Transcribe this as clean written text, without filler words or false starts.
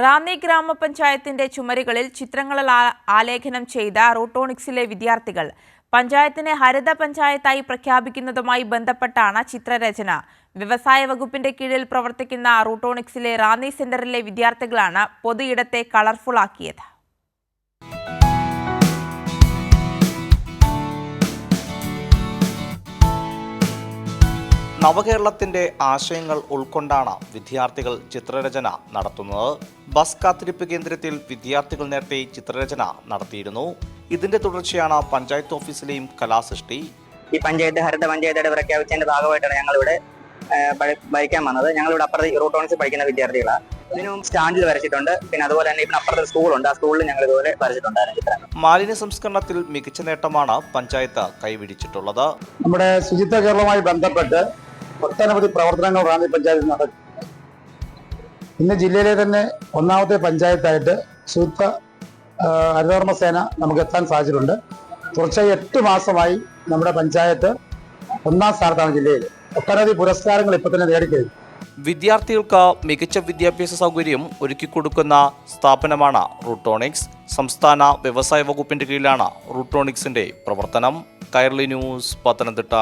റാന്നി ഗ്രാമപഞ്ചായത്തിന്റെ ചുമരുകളിൽ ചിത്രങ്ങൾ ആലേഖനം ചെയ്ത റൂട്ടോണിക്സിലെ വിദ്യാർത്ഥികൾ പഞ്ചായത്തിനെ ഹരിത പഞ്ചായത്തായി പ്രഖ്യാപിക്കുന്നതുമായി ബന്ധപ്പെട്ടാണ് ചിത്രരചന. വ്യവസായ വകുപ്പിന്റെ കീഴിൽ പ്രവർത്തിക്കുന്ന റൂട്ടോണിക്സിലെ റാന്നി സെന്ററിലെ വിദ്യാർത്ഥികളാണ് പൊതുയിടത്തെ കളർഫുള്ളാക്കിയത്. നവകേരളത്തിന്റെ ആശയങ്ങൾ ഉൾക്കൊണ്ടാണ് വിദ്യാർത്ഥികൾ ചിത്രരചന നടത്തുന്നത്. ബസ് കാത്തിരിപ്പ് കേന്ദ്രത്തിൽ വിദ്യാർത്ഥികൾ നേരത്തെ ചിത്രരചന നടത്തിയിരുന്നു. ഇതിന്റെ തുടർച്ചയാണ് പഞ്ചായത്ത് ഓഫീസിലെയും കലാസൃഷ്ടി. ഈ പഞ്ചായത്ത് ഹരിത പഞ്ചായത്തായിട്ട് പ്രഖ്യാപിച്ചതിന്റെ ഭാഗമായിട്ടാണ് ഞങ്ങളിവിടെ വരയ്ക്കാൻ വന്നത്. ഞങ്ങളിവിടെ അപ്പുറത്ത് റൂട്ടോണിക്സിൽ പഠിക്കുന്ന വിദ്യാർത്ഥികളാണ്. ഇതിനും സ്റ്റാൻഡിൽ വരച്ചിട്ടുണ്ട്. പിന്നെ അതുപോലെ തന്നെ ഇവിടെ അപ്പുറത്തെ സ്കൂളുണ്ട്. ആ സ്കൂളിൽ ഞങ്ങൾ ഇതുപോലെ വരച്ചിട്ടുണ്ടായിരുന്നു ചിത്രം. മാലിന്യ സംസ്കരണത്തിൽ മികച്ച നേട്ടമാണ് പഞ്ചായത്ത് കൈവരിച്ചിട്ടുള്ളത്. നമ്മുടെ ശുചിത്വ കേരളവുമായി ബന്ധപ്പെട്ട് ഒട്ടനവധി പ്രവർത്തനങ്ങൾ റാന്നി പഞ്ചായത്തിൽ നടക്കും. ഇന്ന് ജില്ലയിലെ തന്നെ ഒന്നാമത്തെ പഞ്ചായത്തായിട്ട് ശുചിത്വ ഹരിതകർമ്മ സേന നമുക്ക് എത്താൻ സാധിച്ചിട്ടുണ്ട്. തുടർച്ചയായി 8 മാസമായി നമ്മുടെ പഞ്ചായത്ത് 1ാം സ്ഥാനത്താണ് ജില്ലയിൽ. ഒട്ടനവധി പുരസ്കാരങ്ങൾ ഇപ്പോൾ തന്നെ നേടിക്കഴിഞ്ഞു. വിദ്യാർത്ഥികൾക്ക് മികച്ച വിദ്യാഭ്യാസ സൗകര്യം ഒരുക്കിക്കൊടുക്കുന്ന സ്ഥാപനമാണ് റൂട്ടോണിക്സ്. സംസ്ഥാന വ്യവസായ വകുപ്പിന്റെ കീഴിലാണ് റൂട്ടോണിക്സിന്റെ പ്രവർത്തനം. കൈരളി ന്യൂസ്, പത്തനംതിട്ട.